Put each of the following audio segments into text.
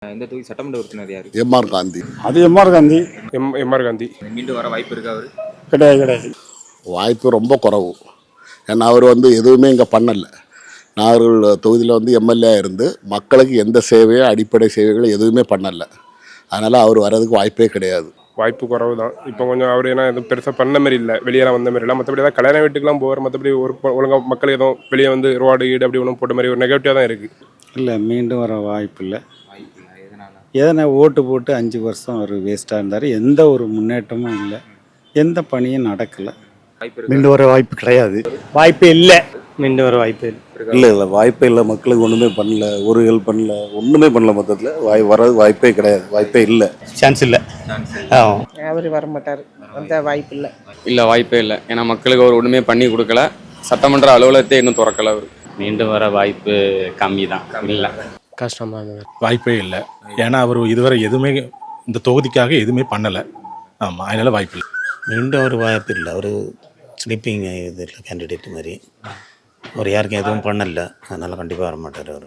இந்த தொகுதி சட்டமன்ற உறுப்பினர் யாரு? எம்ஆர் காந்தி. அது எம்ஆர் காந்தி. எம்ஆர் காந்தி மீண்டும் வர வாய்ப்பு இருக்கா அவரு? கிடையாது. வாய்ப்பு ரொம்ப குறைவு. ஏன்னா அவர் எதுவுமே இங்கே பண்ணலை. நாகர்கோவில் தொகுதியில் எம்எல்ஏ இருந்து மக்களுக்கு எந்த சேவையோ அடிப்படை சேவைகளோ எதுவுமே பண்ணலை. அதனால் அவர் வர்றதுக்கு வாய்ப்பே கிடையாது. வாய்ப்பு குறவு தான். இப்போ கொஞ்சம் அவர் ஏன்னா எதுவும் பெருசாக பண்ண மாதிரி இல்லை, வெளியெல்லாம் வந்த மாதிரி இல்லை. மற்றபடி ஏதாவது கல்யாண வீட்டுக்குலாம் போவார். மற்றபடி ஒரு ஒழுங்காக மக்கள் எதுவும் வெளியே ரோடு ஈடு அப்படி ஒன்றும் போட்ட மாதிரி ஒரு நெகட்டிவாக தான் இருக்குது. இல்லை, மீண்டும் வர வாய்ப்பு இல்லை. எதனா ஓட்டு போட்டு 5 வருஷம் அவர் வேஸ்ட்டாக இருந்தார். எந்த ஒரு முன்னேற்றமும் இல்லை, எந்த பணியும் நடக்கலை. மீண்டும் வர வாய்ப்பு கிடையாது. வாய்ப்பே இல்லை. மீண்டும் வர வாய்ப்பு இல்லை வாய்ப்பே இல்லை. மக்களுக்கு ஒன்றுமே பண்ணல, ஒரு ஹெல்ப் பண்ணல, ஒன்றுமே பண்ணல. மொத்தத்தில் வர்றது வாய்ப்பே கிடையாது. வாய்ப்பே இல்லை, சான்ஸ் இல்லை. அவர் வர மாட்டார், அந்த வாய்ப்பு இல்லை. இல்லை, வாய்ப்பே இல்லை. ஏன்னா மக்களுக்கு அவர் ஒன்றுமே பண்ணி கொடுக்கல. சட்டமன்ற அலுவலகத்தை இன்னும் திறக்கல. அவர் மீண்டும் வர வாய்ப்பு கம்மி தான். இல்லை, கஷ்டம்தான். வாய்ப்பே இல்லை. ஏன்னா அவர் இதுவரை எதுவுமே இந்த தொகுதிக்காக எதுவுமே பண்ணலை. ஆமாம், அதனால் வாய்ப்பு இல்லை. மீண்டும் ஒரு வாய்ப்பு இல்லை. அவர் ஸ்லீப்பிங் இதில் கேண்டிடேட் மாதிரி அவர் யாருக்கும் எதுவும் பண்ணல. அதனால் கண்டிப்பாக வர மாட்டார் அவர்.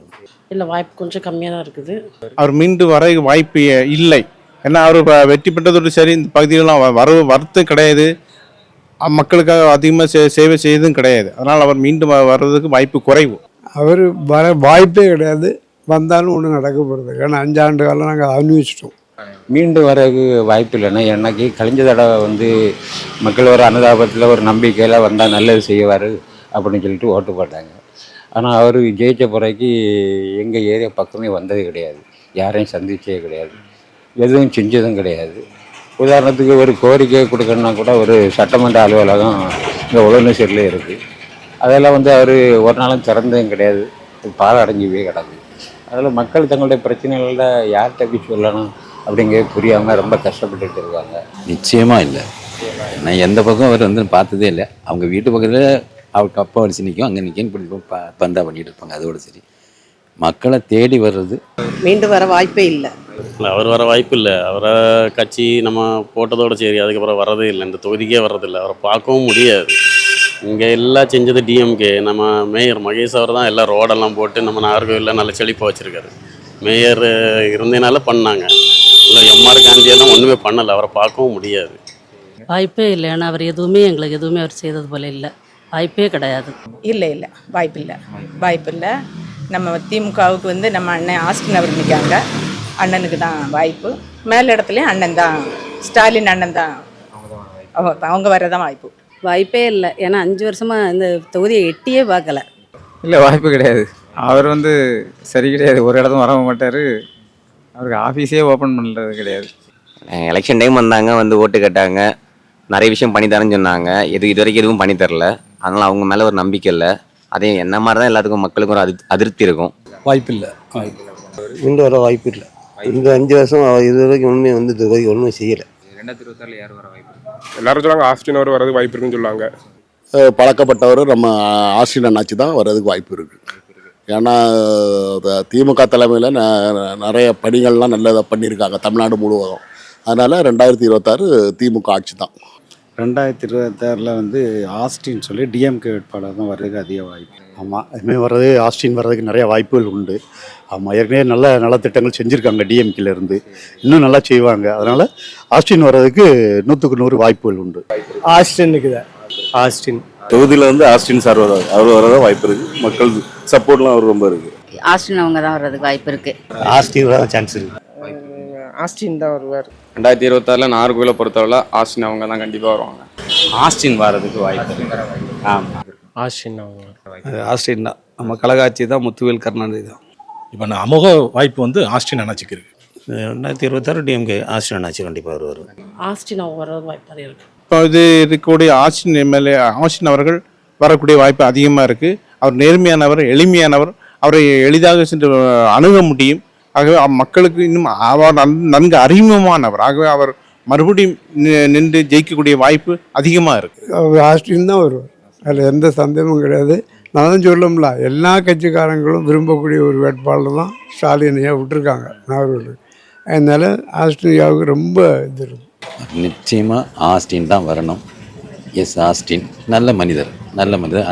இல்லை, வாய்ப்பு கொஞ்சம் கம்மியாக தான் இருக்குது. அவர் மீண்டும் வர வாய்ப்பு இல்லை. ஏன்னா அவர் வெற்றி பெற்றதோடு சரி, இந்த பகுதியிலாம் வரத்தும் கிடையாது, மக்களுக்காக அதிகமாக சேவை செய்யறதும் கிடையாது. அதனால் அவர் மீண்டும் வர்றதுக்கு வாய்ப்பு குறைவு. அவர் வர வாய்ப்பே கிடையாது. வந்தாலும் ஒன்றும் நடக்க போகிறது. ஏன்னா 5 ஆண்டு காலம் நாங்கள் அனுபவிச்சிட்டோம். மீண்டும் வரக்கு வாய்ப்பு இல்லைன்னா எனக்கு கழிஞ்ச தடவை மக்கள் ஒரு அனுதாபத்தில் ஒரு நம்பிக்கையில் வந்தால் நல்லது செய்வார் அப்படின்னு சொல்லிட்டு ஓட்டு போட்டாங்க. ஆனால் அவர் ஜெயித்த பிறகு எங்கள் ஏரியா பக்கமே வந்தது கிடையாது, யாரையும் சந்திச்சே கிடையாது, எதுவும் செஞ்சதும் கிடையாது. உதாரணத்துக்கு ஒரு கோரிக்கை கொடுக்கணுன்னா கூட ஒரு சட்டமன்ற அலுவலகம் இங்கே உழவனூர்லேயே இருக்குது. அதெல்லாம் அவர் ஒரு நாளும் திறந்ததும் கிடையாது, பாழடைஞ்சு போய் கிடக்கு. அதில் மக்கள் தங்களுடைய பிரச்சனைகளில் யார்கிட்ட போய் சொல்லணும் அப்படிங்கிறது புரியாமல் ரொம்ப கஷ்டப்பட்டுட்டு இருக்காங்க. நிச்சயமாக இல்லை. நான் எந்த பக்கம் அவர் பார்த்ததே இல்லை. அவங்க வீட்டு பக்கத்தில் அவருக்கு அப்பா வலிச்சு நிற்கும், அங்கே நிற்கன்னு பந்தா பண்ணிட்டு இருப்பாங்க. அதோட சரி, மக்களை தேடி வர்றது மீண்டும் வர வாய்ப்பே இல்லை. அவர் வர வாய்ப்பு இல்லை. அவரை கட்சி நம்ம போட்டதோடு சரி, அதுக்கப்புறம் வர்றதே இல்லை. இந்த தொகுதிக்கே வர்றதில்லை. அவரை பார்க்கவும் முடியாது. இங்கே எல்லாம் செஞ்சது டிஎம்கே. நம்ம மேயர் மகேஷ் அவர் தான் எல்லாம் ரோடெல்லாம் போட்டு நம்ம நாகர்கோவிலில் நல்ல செழிப்பாக வச்சுருக்காரு. மேயர் இருந்ததுனால பண்ணாங்க. இல்லை, எம்ஆர் காந்தியெல்லாம் ஒன்றுமே பண்ணலை. அவரை பார்க்கவும் முடியாது. வாய்ப்பே இல்லை. ஏன்னா அவர் எங்களுக்கு எதுவுமே அவர் செய்தது போல இல்லை. வாய்ப்பே கிடையாது. இல்லை, வாய்ப்பில்லை. நம்ம திமுகவுக்கு நம்ம அண்ணன் ஆஸ்டின் அவர் நிற்காங்க. அண்ணனுக்கு தான் வாய்ப்பு. மேல் இடத்துலையும் அண்ணன் தான், ஸ்டாலின் அண்ணன் தான். அவங்க வரதான் வாய்ப்பு. வாய்ப்பே இல்லை. ஏன்னா 5 வருஷமாக இந்த தொகுதியை எட்டியே பார்க்கல. இல்லை, வாய்ப்பு கிடையாது. அவர் சரி கிடையாது. ஒரு இடத்துல வர மாட்டார். அவருக்கு ஆஃபீஸே ஓப்பன் பண்ணுறது கிடையாது. எலெக்ஷன் டைம் வந்தாங்க, ஓட்டு கேட்டாங்க, நிறைய விஷயம் பண்ணி தரேன்னு சொன்னாங்க. இது வரைக்கும் எதுவும் பண்ணி தரல. அதனால் அவங்க மேலே ஒரு நம்பிக்கை இல்லை. அதே என்ன மாதிரி தான் எல்லாத்துக்கும் மக்களுக்கும் ஒரு அதிருப்தி இருக்கும். வாய்ப்பு இல்லை. மீண்டும் வர வாய்ப்பு இல்லை. இந்த 5 வருஷம் இது வரைக்கும் ஒன்றும் செய்யலை. 2026 யார் வர வாய்ப்பு? எல்லாரும் சொல்லுவாங்க ஆஸ்டின் அவர் வரதுக்கு வாய்ப்பு இருக்குன்னு சொல்லுவாங்க. பழக்கப்பட்டவர் நம்ம ஆஸ்டின் அண்ணாச்சி தான் வர்றதுக்கு வாய்ப்பு இருக்குது. ஏன்னா திமுக தலைமையில் நிறைய பணிகள்லாம் நல்லதாக பண்ணியிருக்காங்க தமிழ்நாடு முழுவதும். அதனால் 2026 திமுக ஆட்சி தான். 2026 ஆஸ்டின் சொல்லி டிஎம்கே வேட்பாளர் தான் வர்றதுக்கு அதிக வாய்ப்பு. ஆமாம், இதுமாதிரி வர்றது ஆஸ்டின் வர்றதுக்கு நிறைய வாய்ப்புகள் உண்டு. ஆமாம், ஏற்கனவே நல்ல நலத்திட்டங்கள் செஞ்சுருக்காங்க டிஎம்கேலேருந்து, இன்னும் நல்லா செய்வாங்க. அதனால் ஆஸ்டின் வர்றதுக்கு 100க்கு 100 வாய்ப்புகள் உண்டு. ஆஸ்டினுக்கு தான். ஆஸ்டின் தொகுதியில் ஆஸ்டின் சார் அவர் வரதான் வாய்ப்பு இருக்குது. மக்கள் சப்போர்ட்லாம் அவர் ரொம்ப இருக்குது. ஆஸ்டின் அவங்க தான் வர்றதுக்கு வாய்ப்பு இருக்குது. ஆஸ்டின் வர சான்ஸ் இருக்குது. ஆஸ்டின் தான் வருவார். 2026 நாகர்கோவிலை பொறுத்தவரை ஆஸ்டின் அவங்க தான் கண்டிப்பாக வருவாங்க. ஆஸ்டின் வர்றதுக்கு வாய்ப்பு இருக்குது. ஆமாம், ஆஸ்டின் ஆஸ்டின் தான். நம்ம கழகாட்சி தான், முத்துவேல் கருணாநிதி தான். இப்போ அமோக வாய்ப்பு ஆஸ்டின் அண்ணாச்சிக்கு இருக்குது. 2026 டிஎம்கே ஆஸ்டின் அண்ணாச்சி கண்டிப்பாக வருவார். ஆஸ்டின் அவங்க வர்றது வாய்ப்பு இருக்குது. இப்போ இருக்கக்கூடிய ஆஸ்டின் எம்எல்ஏ ஆஸ்டின் அவர்கள் வரக்கூடிய வாய்ப்பு அதிகமாக இருக்குது. அவர் நேர்மையானவர், எளிமையானவர், அவரை எளிதாக சென்று அணுக முடியும். ஆகவே மக்களுக்கு இன்னும் அவர் நன்கு அறிமுகமானவர். ஆகவே அவர் மறுபடியும் நின்று ஜெயிக்கக்கூடிய வாய்ப்பு அதிகமாக இருக்குது. ஆஸ்டின் தான் வருவார், அதில் எந்த சந்தேகமும் கிடையாது. நான் தான் சொல்லணும்ல, எல்லா கட்சிக்காரங்களும் விரும்பக்கூடிய ஒரு வேட்பாளர் தான் ஸ்டாலினையா விட்டுருக்காங்க நாகர்கோவில். அதனால் ஆஸ்டினியாவுக்கு ரொம்ப இது இருக்கும். நிச்சயமாக ஆஸ்டின் தான் வரணும். எஸ், ஆஸ்டின் நல்ல மனிதர்,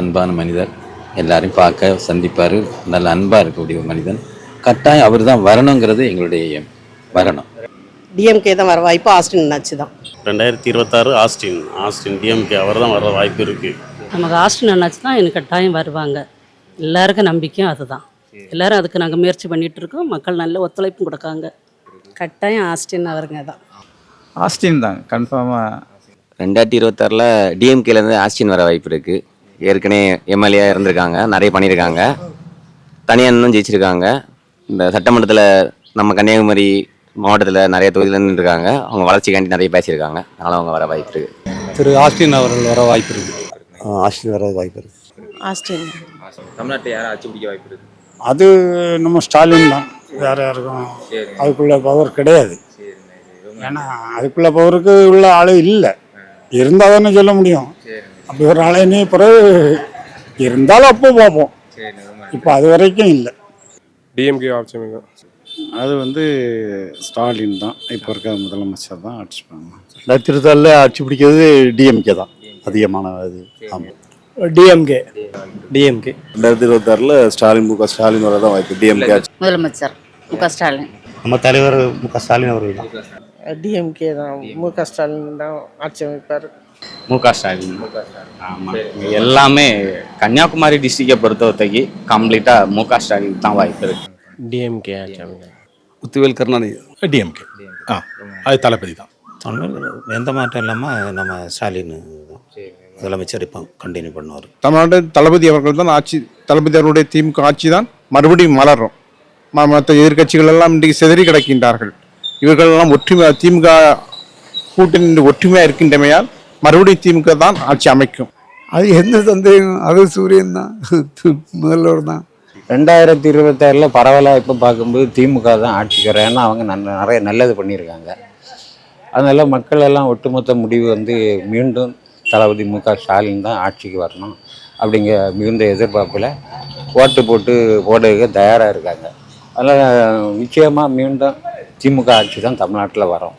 அன்பான மனிதர், எல்லாரையும் பார்க்க சந்திப்பார், நல்ல அன்பாக இருக்கக்கூடிய ஒரு மனிதன். கட்டாயம் அவர் தான் வரணுங்கிறது எங்களுடைய எய்ம். வரணும். டிஎம்கே தான் வர வாய்ப்பு ஆஸ்டின் அண்ணாச்சி தான். 2026 ஆஸ்டின் டிஎம்கே அவர் தான் வர வாய்ப்பு இருக்குது. நமக்கு ஆஸ்டின் அண்ணாச்சி தான் எனக்கு கட்டாயம் வருவாங்க. எல்லாருக்கும் நம்பிக்கையும் அதுதான். எல்லாரும் அதுக்கு நாங்கள் முயற்சி பண்ணிட்டு இருக்கோம். மக்கள் நல்ல ஒத்துழைப்பும் கொடுக்காங்க. கட்டாயம் ஆஸ்டின் அவருங்க தான். ஆஸ்டின் தான் கன்ஃபார்மாக. 2026 டிஎம்கேலேருந்து ஆஸ்டின் வர வாய்ப்பு இருக்குது. ஏற்கனவே எம்எல்ஏ இருந்திருக்காங்க, நிறைய பண்ணியிருக்காங்க, தனியாக இன்னும் ஜெயிச்சிருக்காங்க. இந்த சட்டமன்றத்தில் நம்ம கன்னியாகுமரி மாவட்டத்தில் நிறைய தொகுதியில் நின்றுருக்காங்க. அவங்க வளர்ச்சிக்காண்டி நிறைய பேசியிருக்காங்க. அதனால் அவங்க வர வாய்ப்பு இருக்குது. திரு ஆஸ்டின் அவர்கள் வர வாய்ப்பு இருக்குது. ஆஸ்டின் வர வாய்ப்பு இருக்குது. ஆஸ்டின் தமிழ்நாட்டில் யாரும் ஆட்சி பிடிக்க வாய்ப்பு இருக்குது? அது நம்ம ஸ்டாலின் தான். வேறு யாருக்கும் அதுக்குள்ள பவர் கிடையாது. ஏன்னா அதுக்குள்ள பவருக்கு உள்ள ஆளே இல்லை. இருந்தால் தானே சொல்ல முடியும். அப்படி ஒரு ஆளே பிறகு இருந்தாலும் அப்போ பார்ப்போம். இப்போ அது வரைக்கும் இல்லை. டிஎம்கே ஆட்சி அது வந்து ஸ்டாலின் தான் இப்போ இருக்க முதலமைச்சர் தான் ஆட்சி பண்ணுவாங்க. 2024 ஆட்சி பிடிக்கிறது டிஎம்கே தான் அதிகமான இது. ஆமாம், டிஎம்கே 2026 ஸ்டாலின் ஸ்டாலின் வர தான் வாய்ப்பு. டிஎம்கே முதலமைச்சர் முக ஸ்டாலின். நம்ம தலைவர் ஸ்டாலின் அவர்கள் தான். டிஎம்கே தான். முக ஸ்டாலின் தான் ஆட்சி அமைப்பார். முக ஸ்டாலின். ஆமாம், எல்லாமே கன்னியாகுமரி டிஸ்ட்ரிக்டை பொறுத்தவரைக்கு கம்ப்ளீட்டாக முக ஸ்டாலின் தான் வாய்ப்பு இருக்குது. டிஎம்கே ஆட்சி அமைப்பார். முத்துவேல் கருணாநிதி. டிஎம்கே. அது தளபதி தான். எந்த மாற்றம் இல்லாமல் நம்ம ஸ்டாலின் முதலமைச்சர் இப்போ கண்டினியூ பண்ணுவார். தமிழ்நாடு தளபதி அவர்கள் தான் ஆட்சி. தளபதி அவருடைய திமுக ஆட்சி தான் மறுபடியும் மலரும். மற்ற எதிர்கட்சிகள் எல்லாம் இன்றைக்கு சிதறி கிடக்கின்றார்கள். இவர்களெல்லாம் ஒற்றுமை, திமுக கூட்டணி ஒற்றுமையாக இருக்கின்றமையால் மறுபடியும் திமுக தான் ஆட்சி அமைக்கும். அது எந்த சந்தேகம், அது சூரியன் தான் முதல்வர் தான். 2026 பரவலாக இப்போ பார்க்கும்போது திமுக தான் ஆட்சிக்கு வரும். ஏன்னா அவங்க நிறைய நல்லது பண்ணியிருக்காங்க. அதனால மக்கள் எல்லாம் ஒட்டுமொத்த முடிவு வந்து மீண்டும் தளபதி முக ஸ்டாலின் தான் ஆட்சிக்கு வரணும் அப்படிங்கிற மிகுந்த எதிர்பார்ப்பில் ஓட்டு போட்டு போடுறதுக்கு தயாராக இருக்காங்க. அதனால் நிச்சயமாக மீண்டும் திமுக ஆட்சி தான் தமிழ்நாட்டில் வரும்.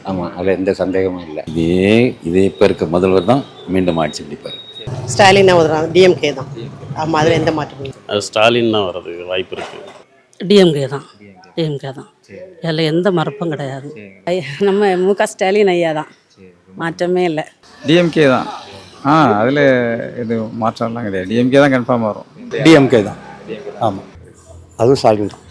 ஆமாம், அதில் எந்த சந்தேகமும் இல்லை. இதே இப்போ இருக்க முதல்வர் தான் மீண்டும் ஆட்சி பிடிப்பார். ஸ்டாலின் தான் வருவாங்க. டிஎம்கே தான். ஆமாம், அதில் எந்த மாற்றமும் இல்லை. அது ஸ்டாலின் தான் வர்றதுக்கு வாய்ப்பு இருக்குது. டிஎம்கே தான். டிஎம்கே தான். அதில் எந்த மறுப்பும் கிடையாது. நம்ம முக ஸ்டாலின் ஐயா தான். மாற்றமே இல்லை. டிஎம்கே தான். அதில் இது மாற்றம்லாம் கிடையாது. டிஎம்கே தான் கன்ஃபார்ம் வரும். டிஎம்கே தான். ஆமாம், அதுவும் ஸ்டாலின் தான்.